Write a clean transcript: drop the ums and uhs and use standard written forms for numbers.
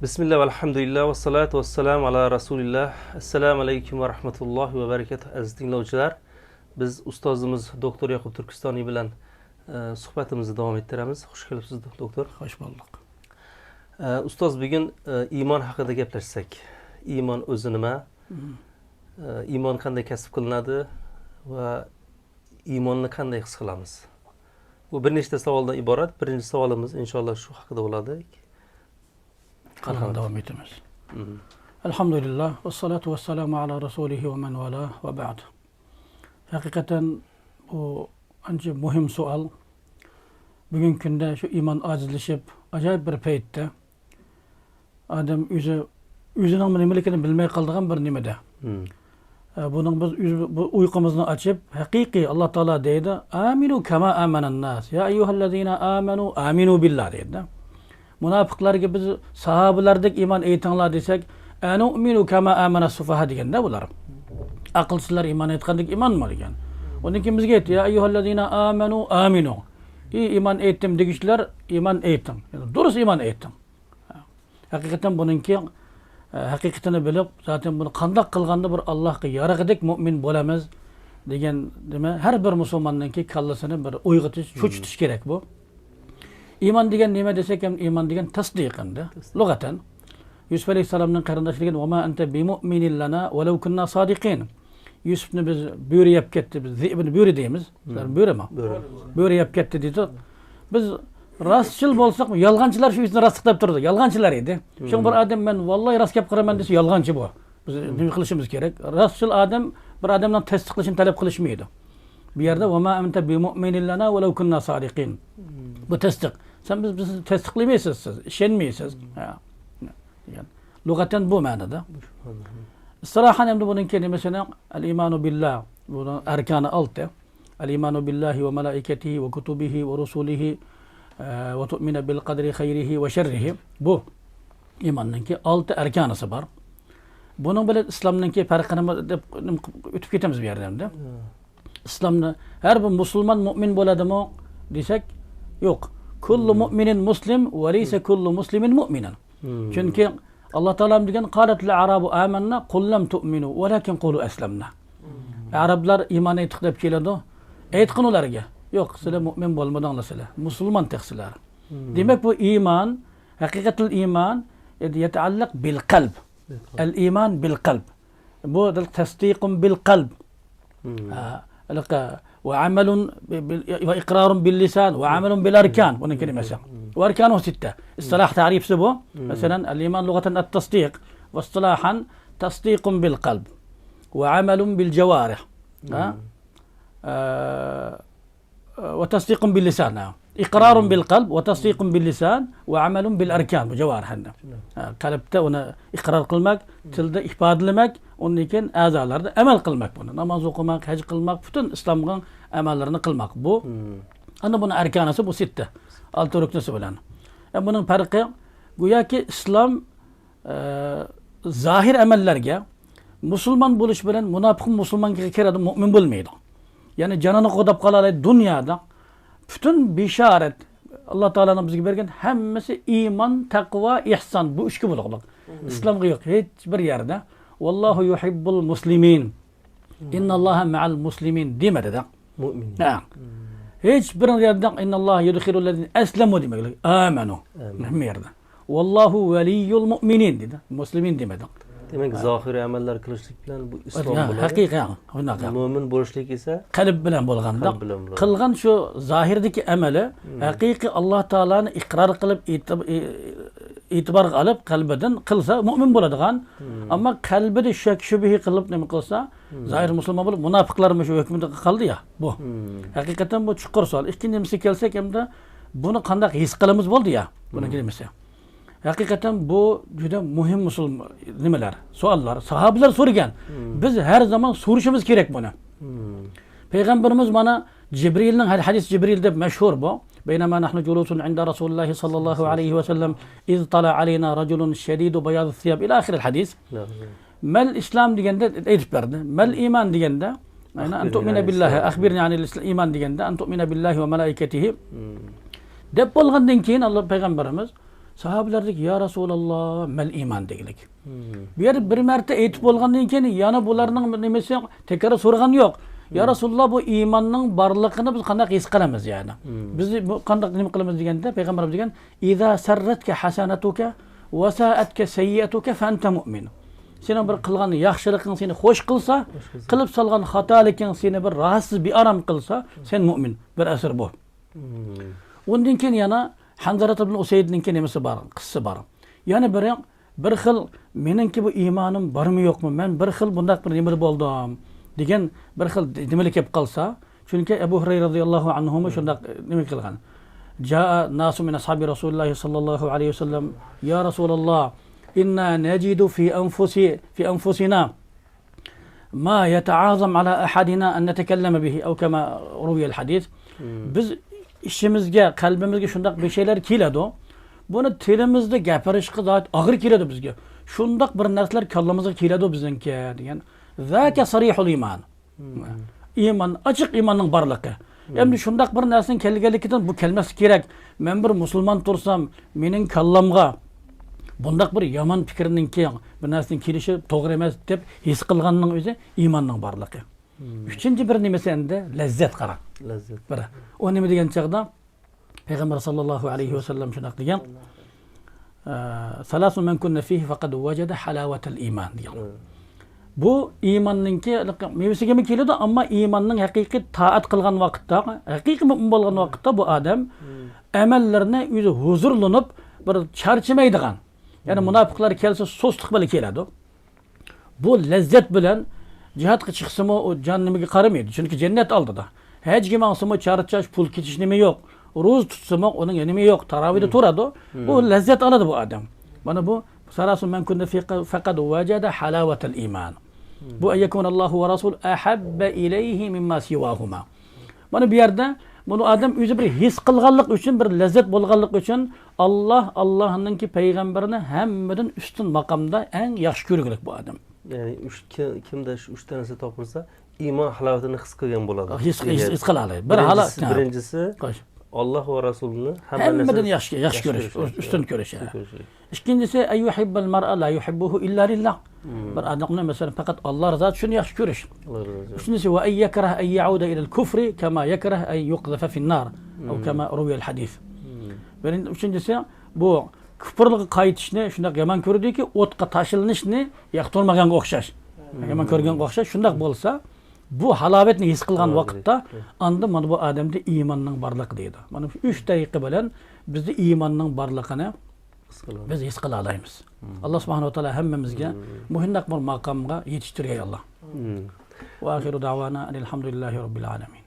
Bismillah, alhamdulillah, ve salatu ve selamu ala Resulillah. Assalamu alaikum ve rahmetullahi ve berekatuh. Aziz dinleyiciler, biz ustozimiz Doktor Yakup Turkistoniy bilan suhbatimizni davom ettiramiz. Xush kelibsiz, doktor. Hoş bulduk. Ustoz, bugun iymon haqida gaplashsak. Iymon o'zi nima? Iymon qanday kasb qilinadi va iymonni qanday his qilamiz? Bu bir nechta savoldan iborat. Birinchi savolimiz inshaalloh shu haqida bo'ladi. Kalan devam etimiz. Elhamdülillah ve salatu ve selamu ala Resulihi ve men vala ve ba'd. Hakikaten bu anca muhim sual. Bugün günde şu iman azizleşip acayip bir peytte adam yüzünün nimelikini bilmeye kaldığın bir nimede. Bunun biz uykumuzunu açıp hakiki Allah Teala deydi. Aminu kema amenen nas. Ya eyyühellezine amenu aminu billah deydi. Münafıklar gibi biz sahabelerdik iman eytanlar desek enu'minu kema amena sufaha degende bular. Akılsızlar iman etkendik iman mı degen. Onun için bizge etti ya eyyühellezine amenu aminu. İman ettim degişler iman ettim. Yani doğrusu iman ettim. Hakikaten bununki hakikatini bilip zaten bunu kandak kılganda bir Allah'a yaragıdık mümin bolamız degen deme her bir Müslümanınki kallasını bir uygutiş, çuçtuş gerek bu. İman degen nime desek hem iman degen tasdikinde. Lugaten Yusuf Aleyhisselam'ın karındaşı degen وَمَا أَنْتَ بِمُؤْمِنٍ لَنَا وَلَوْ كُنَّا صَادِقِينَ. Yusuf'unu biz büyürü yap gitti. Biz zibini büyürü deyimiz. Büyürü mü? Büyürü yap gitti dedi. Biz rastçıl bolsak mı? Yalgancılar şu yüzüne rastlıklayıp durdu. Yalgancılar idi. Şimdi bir adam ben vallahi rast yap kıraman dese yalgancı bu. Biz ne kılışımız gerek. Rastçıl adam bir adamdan tasdiklaşını talep kılışmıyordu. Bir yerde وَمَا أَنْتَ بِمُؤْمِنٍ لَنَا وَلَوْ كُنَّا صَادِقِينَ. Bu tasdik. Sen bizi tasdiklemeyiz siz. İşenmeyiz. Yani, lugaten bu manada. Sırahan hem de bunun kelimesine el-imanu billah. Bunun erkanı altı. El-imanu billahi ve melaiketihi ve kutubihi ve rusulihi ve tu'mine bil kadri hayrihi ve şerrihi. Bu imanınki altı erkanısı var. Bunun böyle İslam'ınki farkını ötüp gitmemiz bir yerden de. İslam'da her bir Müslüman mümin boladı mı desek yok. Kullu müminin muslim ve leyse kullu muslimin müminen. Çünkü Allah Teala diyen "Kâletul arabu âmennâ kul lem tu'minu velakin kulu eslemnâ." Araplar iman ettik dep keledi. Aytqın ularga. Yok, sizler mümin bolmadan sizler. Müslüman teksizler. Demek bu iman, hakikatul iman yetallak bil kalb. El iman bil kalb. Bu tasdikun bil kalb. وعمل وإقرار باللسان وعمل بالأركان bunun kelimesi. وأركانه ستة. اصطلاح تعريف سبو مثلا الإيمان لغة التصديق واصطلاحا تصديق بالقلب وعمل بالجوارح وتصديق باللسان. إقرار بالقلب وتصديق باللسان وعمل بالأركان بجوارح. Kalpte ona ikrar kılmak, tilde ifadelemek, onun için azalarda emel kılmak bunu. Namaz okumak, hac kılmak, bütün İslam'ın emellerini kılmak bu. Ana bunun erkanısı bu sitte. Altı rüknüsü bilen. Bunun farkı güya ki İslam zahir emellerge Müslüman buluş bilen münafık Müslüman kere mümin bulmaydı. Yani canını kodap kalalay dünyada bütün bişaret Allah Teala'nın bizge bergen hemmesi iman, takva, ihsan bu üçü buluqluq. İslam'ga yok hiçbir yerde. Vallahu yuhibbul muslimin. İnnallaha ma'al muslimin demedi de. Mümin. Hiçbir yerde innallaha yudkhilul eslemu demek. Amenu. Ne yerde. Vallahu veliyyul mu'minin dedi. Muslimin demedi. Demek zahiri ameller kılışlık bilen bu İslam bo'ladi. Haqiqatan. Mümin bo'lishlik esa qalb bilan bo'lganda qilgan shu zahirdagi amali haqiqiy Alloh taolani iqror qilib e'tibor qilib qalbidan qilsa mu'min bo'ladigan, ammo qalbida shak shubhi qilib nima qilsa zahir musulmon bo'lib munofiqlar shu hukmida qoldi ya bu. Haqiqatan bu chuqur savol. Ikkinchisi kelsak hamda buni qanday his qilamiz bo'ldi ya buni kelimasi. Hakikaten bu juda muhim musulmon nimalar, savollar, sahabeler so'ragan. Biz her zaman so'rashimiz kerak buni. Peygamberimiz mana Cibril'nin hadis Cibril deb mashhur bu. Beynama nahnu julusun inda Rasulullah sallallahu aleyhi ve sellem iz tala aleyna raculun şedidu beyaz thiyab ila ahir hadis. Mel İslam degende aytiblardi. Mel iman degende an tu'mina billahi akhbirni anil iman degende an tu'mina billahi ve melaiketihi deb bo'lgandan keyin Allah Peygamberimiz Sahabeler dedi ki ya Resulallah mel iman degilik. Bir merte eğitip bolgandan keyin yana bularning nimesi tekrar sorgan yok. Ya Resulullah bu imanning barligini biz qanday his qilamiz yani. Biz bu qanday nima qilamiz deganda payg'ambarimiz degan iza sarratka hasanatuka va sa'atka sayyi'atuka fa anta mu'min. Senin bir qilgan yaxshiliging seni xo'sh qilsa, qilib salgan xatoliking seni bir rahatsız bir aram qilsa, sen mu'min. Bir asr bu. Ondan keyin yana Hanzarat ibn Usaydning nimasi bor, qissasi bor. Yani bir xil meningki bu iymonim bormi yo'qmi? Men bir xil bundaq bir nima bo'ldim degan bir xil nimalar kelib qolsa, chunki Abu Hurayra radhiyallohu anhu shundaq nima qilgan. Jaa nasu min ashabi Rasululloh sallallohu alayhi vasallam ya Rasululloh inna najidu fi anfusina ma yata'azam ala ahadina an natakallama bihi aw kama ruwiya al-hadith. Biz ishimizga, qalbimizga shundaq bir şeyler keladi. Buni tilimizda gapirishga zot og'ir keladi bizga. Shundaq bir narsalar kallamizga keladi bizningki degan. Zaka sarihul iman. Iman ochiq imonning borligi. Endi shundaq bir narsaning kelganligidan bu kelmasi kerak. Men bir musulmon tursam, mening kallamga bundaq bir yomon fikrninki bir narsaning kelishi to'g'ri emas deb his qilganning o'zi imonning borligi. Üçüncü bir nimesi endi lazzat qara. Lazzat. Bir. O nima degan chaqda Payg'ambar sallallohu alayhi vasallam shunaq degan. Salasun man kunna fihi faqad wajada halawatal iman degan. Bu iymonningki mevasiga keladi, ammo iymonning haqiqiy taat qilgan vaqtda, haqiqiy mu'min bo'lgan vaqtda bu odam amallarni o'zi huzurlanib bir charchamaydigan. Ya'ni munofiqlar kelsa so'stlik bilan keladi. Bu lazzat bilan cihatga chiqsimi o jannimiga qaramaydi. Chunki jannat oldida. Haj gemansimi charchash, pul ketish nima yo'q. Ro'z tutsimi uning nima yo'q. Tarovihda turadi. Bu lazzat oladi bu odam. Mana bu sarasun man kunna faqad wajada halawatal iman. Bu ayyakun Allahu va rasul ahabba ilayhi mimma siwahuma. Mana bu yerda bunu odam o'zi bir his qilganlik uchun, bir lazzat bo'lganlik uchun Allohninki payg'ambarini hammadan ustun maqomda eng yaxshi ko'rgulik bu odam. Yani kimda shu 3 tanasi topilsa, iymon halovatini his qilgan bo'ladi. His qiladi. Bir holat. Birinchisi Alloh va rasulini hammadan yaxshi ko'rish, ustun ko'rish. Ikkinchisi ayyuhibbal mar'a la yuhibbuhu illa lillah. Bir odamni masalan faqat Alloh rizoti shuni yaxshi ko'rish. Uchinchisi va ayyakrah ay ya'uda ila al-kufri kama yakrah ay yuqdhafa fi an-nar aw kama ruwiya al-hadith. Uchinchisi bu kufrga qaytishni shunday yomon ko'rdiki, o'tga tashilinishni yoqtirmaganga o'xshash. Yomon ko'rganga o'xshash, shunday bo'lsa, bu halovatni his qilgan vaqtda anda mana bu odamda iymonning borligi deydi. Mana shu 3 daqiqa bilan bizda iymonning borligini biz his qila olamiz. Alloh subhanahu va taolo hammamizga muhimroq bir maqomga yetishtirgay Alloh. Va axiru da'vana alhamdulillahi robbil alamin.